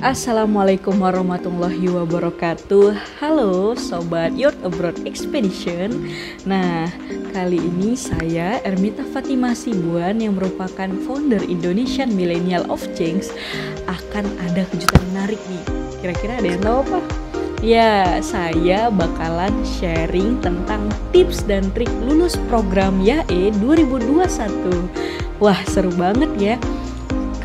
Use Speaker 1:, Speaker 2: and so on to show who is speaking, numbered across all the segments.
Speaker 1: Assalamualaikum warahmatullahi wabarakatuh. Halo Sobat Youth Abroad Expedition. Nah, kali ini saya Ermita Fatimah Sibuan yang merupakan founder Indonesian Millennial of Change akan ada kejutan menarik nih. Kira-kira ada yang tahu apa? Ya, saya bakalan sharing tentang tips dan trik lulus program YAE 2021. Wah, seru banget ya.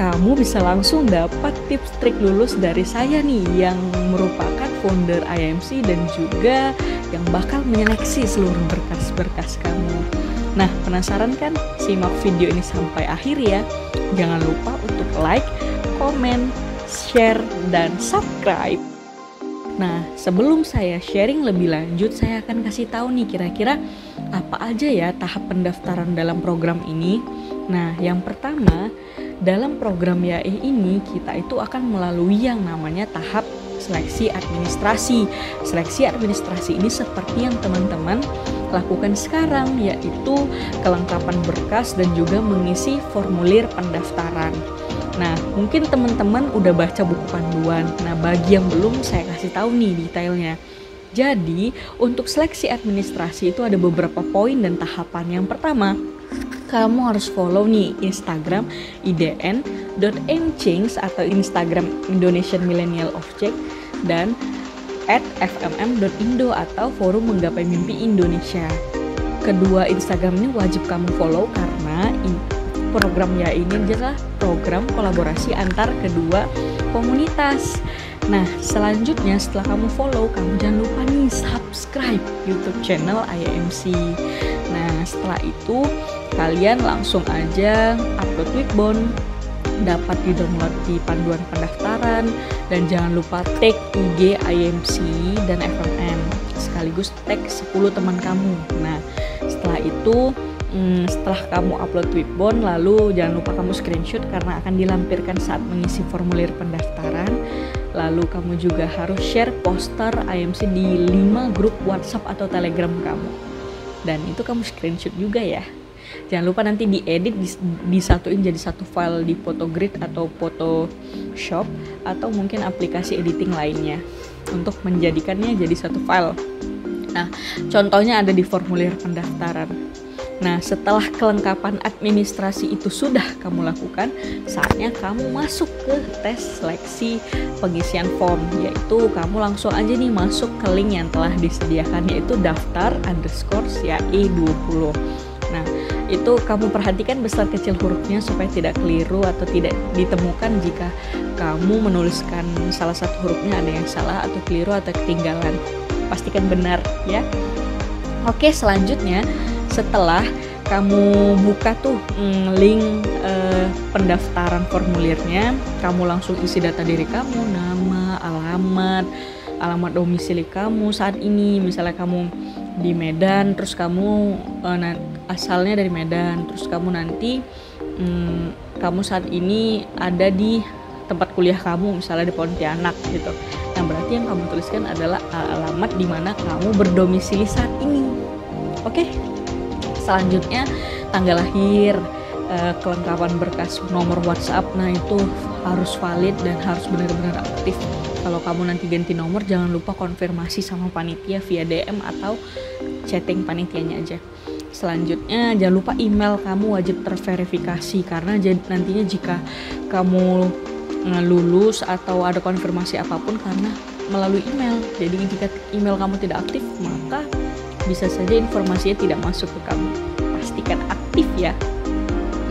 Speaker 1: Kamu bisa langsung dapat tips trik lulus dari saya nih yang merupakan founder IMC dan juga yang bakal menyeleksi seluruh berkas-berkas kamu. Nah, penasaran kan? Simak video ini sampai akhir ya. Jangan lupa untuk like, komen, share, dan subscribe. Nah, sebelum saya sharing lebih lanjut, saya akan kasih tahu nih kira-kira apa aja ya tahap pendaftaran dalam program ini. Nah, yang pertama, dalam program YAE ini kita itu akan melalui yang namanya tahap seleksi administrasi. Seleksi administrasi ini seperti yang teman-teman lakukan sekarang, yaitu kelengkapan berkas dan juga mengisi formulir pendaftaran. Nah, mungkin teman-teman udah baca buku panduan. Nah, bagi yang belum, saya kasih tahu nih detailnya. Jadi, untuk seleksi administrasi itu ada beberapa poin dan tahapan. Yang pertama, kamu harus follow nih Instagram idn.mchange atau Instagram Indonesian Millennial of Change dan @fmm.indo atau Forum Menggapai Mimpi Indonesia. Kedua Instagram ini wajib kamu follow karena program YAE ini adalah program kolaborasi antar kedua komunitas. Nah, selanjutnya setelah kamu follow, kamu jangan lupa nih subscribe YouTube channel IMC. Nah, setelah itu kalian langsung aja upload Quickbond, dapat di-download di panduan pendaftaran, dan jangan lupa tag IG IMC dan FMM sekaligus tag 10 teman kamu. Nah, setelah itu setelah kamu upload Quickbond, lalu jangan lupa kamu screenshot karena akan dilampirkan saat mengisi formulir pendaftaran. Lalu kamu juga harus share poster IMC di 5 grup WhatsApp atau Telegram kamu. Dan itu kamu screenshot juga ya. Jangan lupa nanti diedit, disatuin jadi satu file di Photogrid atau Photoshop atau mungkin aplikasi editing lainnya untuk menjadikannya jadi satu file. Nah, contohnya ada di formulir pendaftaran. Nah, setelah kelengkapan administrasi itu sudah kamu lakukan, saatnya kamu masuk ke tes seleksi pengisian form, yaitu kamu langsung aja nih masuk ke link yang telah disediakan, yaitu daftar_YAE20. Nah, itu kamu perhatikan besar kecil hurufnya supaya tidak keliru atau tidak ditemukan jika kamu menuliskan salah satu hurufnya ada yang salah atau keliru atau ketinggalan. Pastikan benar ya. Oke, selanjutnya setelah kamu buka tuh link pendaftaran formulirnya, kamu langsung isi data diri kamu, nama, alamat domisili kamu saat ini. Misalnya kamu di Medan, terus kamu asalnya dari Medan, terus kamu nanti kamu saat ini ada di tempat kuliah kamu, misalnya di Pontianak gitu. Nah, berarti yang kamu tuliskan adalah alamat di mana kamu berdomisili saat ini. Oke? Selanjutnya tanggal lahir, kelengkapan berkas, nomor WhatsApp. Nah, itu harus valid dan harus benar-benar aktif. Kalau kamu nanti ganti nomor, jangan lupa konfirmasi sama panitia via DM atau chatting panitianya aja. Selanjutnya jangan lupa email kamu wajib terverifikasi karena nantinya jika kamu lulus atau ada konfirmasi apapun karena melalui email. Jadi jika email kamu tidak aktif, maka bisa saja informasinya tidak masuk ke kamu. Pastikan aktif ya.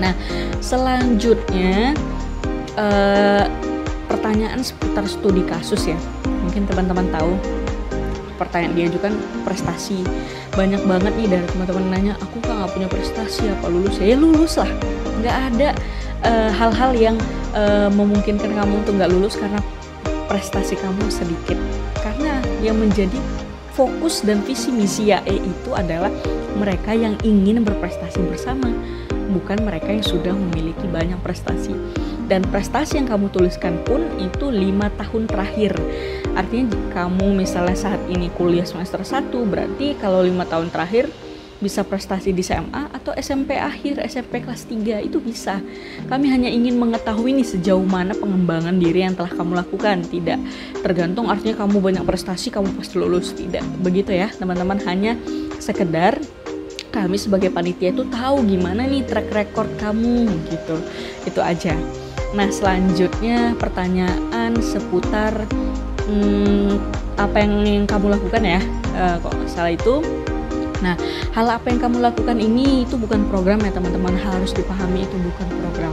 Speaker 1: Nah, selanjutnya pertanyaan seputar studi kasus ya. Mungkin teman-teman tahu pertanyaan diajukan prestasi. Banyak banget nih dari teman-teman nanya, aku kan nggak punya prestasi, apa lulus? Ya lulus lah. Nggak ada hal-hal yang memungkinkan kamu untuk nggak lulus karena prestasi kamu sedikit. Karena yang menjadi fokus dan visi misi YAE itu adalah mereka yang ingin berprestasi bersama, bukan mereka yang sudah memiliki banyak prestasi. Dan prestasi yang kamu tuliskan pun itu 5 tahun terakhir. Artinya kamu misalnya saat ini kuliah semester 1, berarti kalau 5 tahun terakhir bisa prestasi di SMA atau atau SMP akhir, SMP kelas 3 itu bisa. Kami hanya ingin mengetahui nih sejauh mana pengembangan diri yang telah kamu lakukan. Tidak tergantung artinya kamu banyak prestasi kamu pasti lulus, tidak begitu ya teman-teman. Hanya sekedar kami sebagai panitia itu tahu gimana nih track record kamu gitu, itu aja. Nah selanjutnya pertanyaan seputar apa yang kamu lakukan ya, kok nggak salah itu. Nah, hal apa yang kamu lakukan ini itu bukan program ya teman-teman, harus dipahami itu bukan program.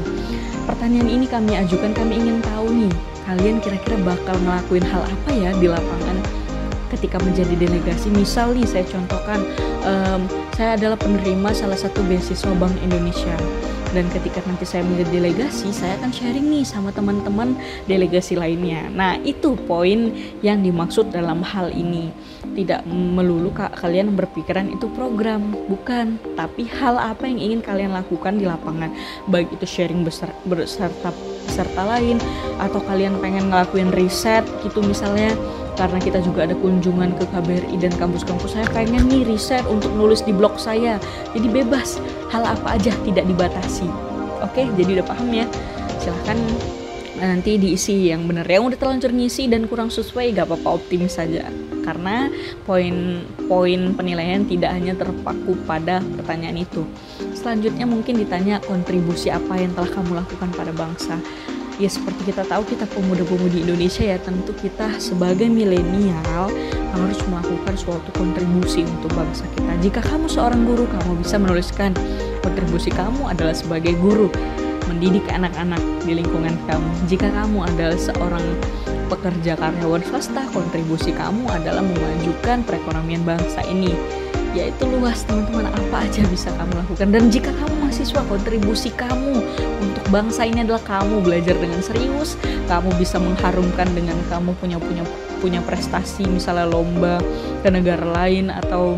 Speaker 1: Pertanyaan ini kami ajukan, kami ingin tahu nih, kalian kira-kira bakal ngelakuin hal apa ya di lapangan ketika menjadi delegasi. Misal nih saya contohkan, saya adalah penerima salah satu beasiswa Bank Indonesia. Dan ketika nanti saya menjadi delegasi, saya akan sharing nih sama teman-teman delegasi lainnya. Nah, itu poin yang dimaksud dalam hal ini. Tidak melulu kalian berpikiran itu program, bukan. Tapi hal apa yang ingin kalian lakukan di lapangan. Baik itu sharing beserta peserta lain, atau kalian pengen ngelakuin riset gitu misalnya. Karena kita juga ada kunjungan ke KBRI dan kampus-kampus, saya pengen nih riset untuk nulis di blog saya. Jadi bebas, hal apa aja tidak dibatasi. Oke, jadi udah paham ya? Silahkan nanti diisi yang bener. Yang udah terlanjur ngisi dan kurang sesuai gak apa-apa, optimis saja. Karena poin penilaian tidak hanya terpaku pada pertanyaan itu. Selanjutnya mungkin ditanya kontribusi apa yang telah kamu lakukan pada bangsa. Ya seperti kita tahu, kita pemuda-pemudi Indonesia ya, tentu kita sebagai milenial harus melakukan suatu kontribusi untuk bangsa kita. Jika kamu seorang guru, kamu bisa menuliskan kontribusi kamu adalah sebagai guru, mendidik anak-anak di lingkungan kamu. Jika kamu adalah seorang pekerja karyawan swasta, kontribusi kamu adalah memajukan perekonomian bangsa ini. Yaitu luas teman-teman, apa aja bisa kamu lakukan. Dan jika kamu mahasiswa, kontribusi kamu untuk bangsa ini adalah kamu belajar dengan serius, kamu bisa mengharumkan dengan kamu punya prestasi, misalnya lomba ke negara lain atau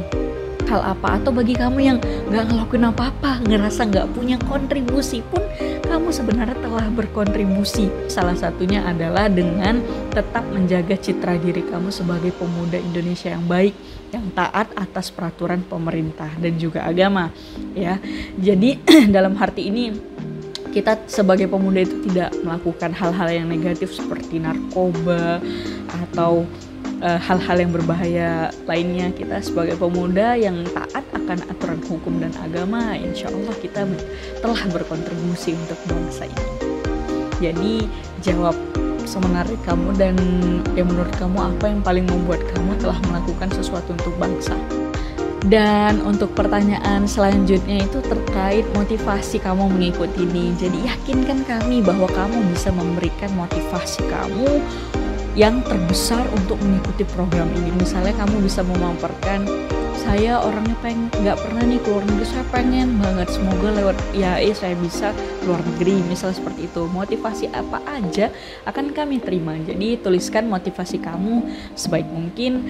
Speaker 1: hal apa. Atau bagi kamu yang gak ngelakuin apa-apa, ngerasa gak punya kontribusi pun, kamu sebenarnya telah berkontribusi. Salah satunya adalah dengan tetap menjaga citra diri kamu sebagai pemuda Indonesia yang baik, yang taat atas peraturan pemerintah dan juga agama ya. Jadi dalam arti ini kita sebagai pemuda itu tidak melakukan hal-hal yang negatif seperti narkoba atau hal-hal yang berbahaya lainnya. Kita sebagai pemuda yang taat akan aturan hukum dan agama, insya Allah kita telah berkontribusi untuk bangsa ini. Jadi jawab semenarik kamu dan menurut kamu apa yang paling membuat kamu telah melakukan sesuatu untuk bangsa. Dan untuk pertanyaan selanjutnya itu terkait motivasi kamu mengikuti ini. Jadi yakinkan kami bahwa kamu bisa memberikan motivasi kamu yang terbesar untuk mengikuti program ini. Misalnya kamu bisa memaparkan, saya orangnya nggak pernah nih keluar negeri, saya pengen banget, semoga lewat IAE saya bisa keluar negeri, misal seperti itu. Motivasi apa aja akan kami terima. Jadi tuliskan motivasi kamu sebaik mungkin,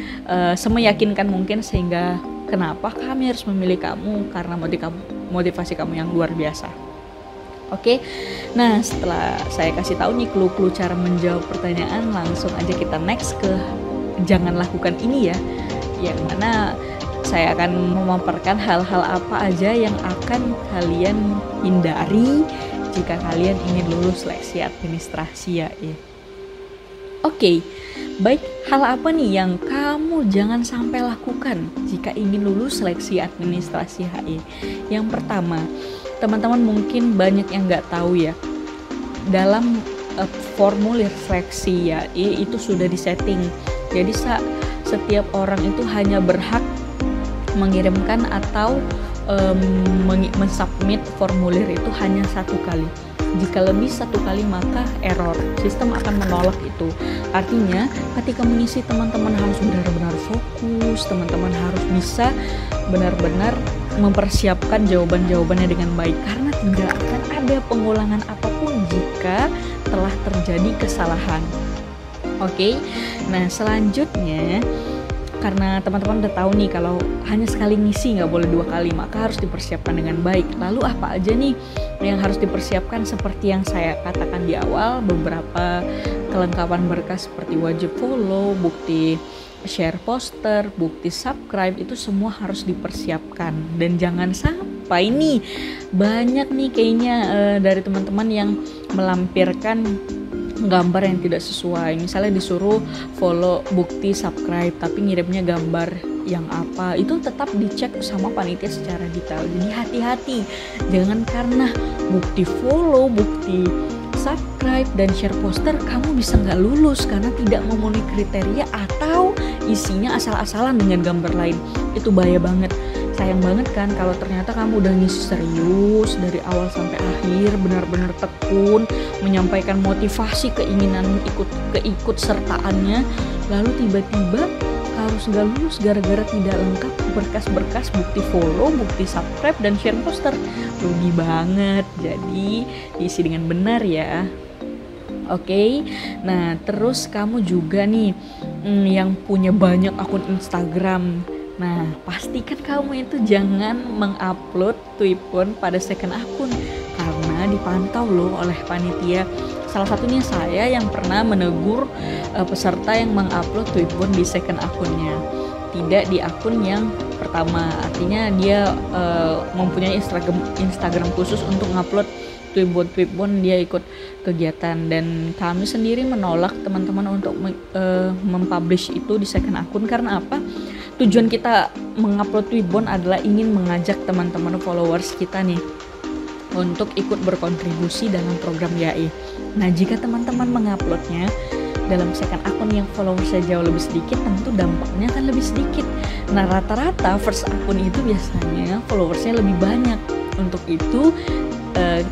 Speaker 1: semeyakinkan mungkin, sehingga kenapa kami harus memilih kamu, karena motivasi kamu yang luar biasa. Oke, nah setelah saya kasih tahu nih clue-clue cara menjawab pertanyaan, langsung aja kita next ke jangan lakukan ini ya, yang mana saya akan memaparkan hal-hal apa aja yang akan kalian hindari jika kalian ingin lulus seleksi administrasi IAE. Oke, baik, hal apa nih yang kamu jangan sampai lakukan jika ingin lulus seleksi administrasi IAE? Yang pertama, teman-teman mungkin banyak yang nggak tahu ya, dalam formulir seleksi IAE itu sudah disetting. Jadi setiap orang itu hanya berhak mengirimkan atau mensubmit formulir itu hanya satu kali. Jika lebih satu kali maka error, sistem akan menolak itu. Artinya ketika mengisi, teman-teman harus benar-benar fokus, teman-teman harus bisa benar-benar mempersiapkan jawaban-jawabannya dengan baik, karena tidak akan ada pengulangan apapun jika telah terjadi kesalahan. Oke, nah selanjutnya, karena teman-teman udah tahu nih kalau hanya sekali ngisi, nggak boleh 2 kali, maka harus dipersiapkan dengan baik. Lalu apa aja nih yang harus dipersiapkan? Seperti yang saya katakan di awal, beberapa kelengkapan berkas seperti wajib follow, bukti share poster, bukti subscribe, itu semua harus dipersiapkan. Dan jangan sampai ngapain nih? Banyak nih kayaknya dari teman-teman yang melampirkan gambar yang tidak sesuai. Misalnya disuruh follow bukti subscribe tapi ngirimnya gambar yang apa, itu tetap dicek sama panitia secara detail. Jadi hati-hati, jangan karena bukti follow, bukti subscribe dan share poster kamu bisa nggak lulus karena tidak memenuhi kriteria atau isinya asal-asalan dengan gambar lain. Itu bahaya banget. Sayang banget kan kalau ternyata kamu udah ngisi serius dari awal sampai akhir, benar-benar tekun menyampaikan motivasi keinginan ikut sertaannya, lalu tiba-tiba harus nggak lulus gara-gara tidak lengkap berkas-berkas bukti follow, bukti subscribe dan share poster. Rugi banget. Jadi diisi dengan benar ya. Oke. Nah, terus kamu juga nih yang punya banyak akun Instagram. Nah, pastikan kamu itu jangan mengupload tweetbon pada second akun karena dipantau loh oleh panitia. Salah satunya saya yang pernah menegur peserta yang mengupload tweetbon di second akunnya, tidak di akun yang pertama. Artinya dia mempunyai Instagram khusus untuk ngupload tweetbon dia ikut kegiatan, dan kami sendiri menolak teman-teman untuk mempublish itu di second akun. Karena apa? Tujuan kita mengupload tweetbon adalah ingin mengajak teman-teman followers kita nih untuk ikut berkontribusi dalam program YAI. Nah, jika teman-teman menguploadnya dalam second akun yang followersnya jauh lebih sedikit, tentu dampaknya akan lebih sedikit. Nah, rata-rata first akun itu biasanya followersnya lebih banyak. Untuk itu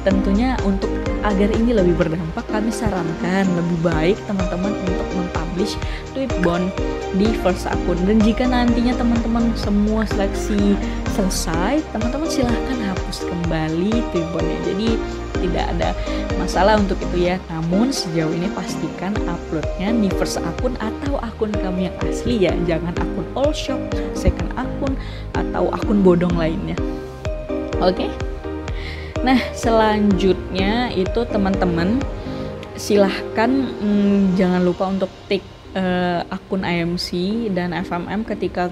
Speaker 1: tentunya untuk agar ini lebih berdampak, kami sarankan lebih baik teman-teman untuk mempublish tweetbon di first akun. Dan jika nantinya teman-teman semua seleksi selesai, teman-teman silahkan hapus kembali tweetbonnya. Jadi tidak ada masalah untuk itu ya. Namun sejauh ini pastikan uploadnya di first akun atau akun kamu yang asli ya, jangan akun all shop, second akun atau akun bodong lainnya. Oke? Nah, selanjutnya itu teman-teman silahkan jangan lupa untuk tik akun IMC dan FMM ketika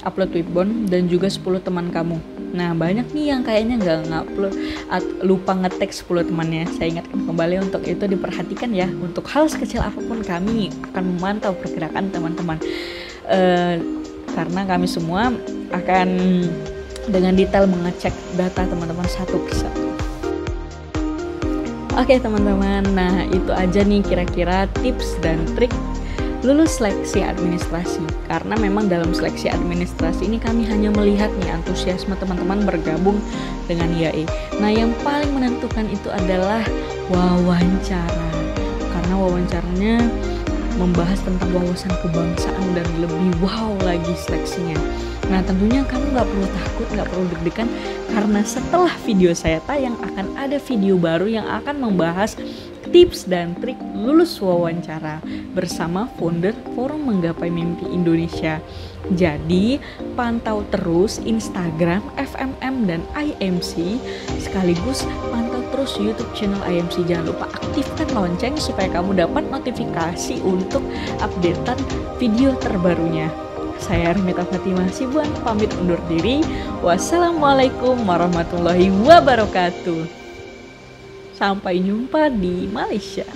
Speaker 1: upload tweetbon dan juga 10 teman kamu. Nah, banyak nih yang kayaknya nggak ngupload, lupa nge-tag 10 temannya. Saya ingatkan kembali untuk itu diperhatikan ya. Untuk hal sekecil apapun kami akan memantau pergerakan teman-teman, karena kami semua akan dengan detail mengecek data teman-teman satu persatu. Oke teman-teman, nah itu aja nih kira-kira tips dan trik lulus seleksi administrasi. Karena memang dalam seleksi administrasi ini kami hanya melihat nih antusiasme teman-teman bergabung dengan YAI. Nah, yang paling menentukan itu adalah wawancara. Karena wawancaranya membahas tentang wawasan kebangsaan dan lebih wow lagi seleksinya. Nah, tentunya kamu nggak perlu takut, nggak perlu deg-degan, karena setelah video saya tayang akan ada video baru yang akan membahas tips dan trik lulus wawancara bersama founder Forum Menggapai Mimpi Indonesia. Jadi pantau terus Instagram FMM dan IMC, sekaligus pantau terus YouTube channel IMC. Jangan lupa aktifkan lonceng supaya kamu dapat notifikasi untuk updatean video terbarunya. Saya Ermita Fatimah Sibuan pamit undur diri. Wassalamualaikum warahmatullahi wabarakatuh. Sampai jumpa di Malaysia.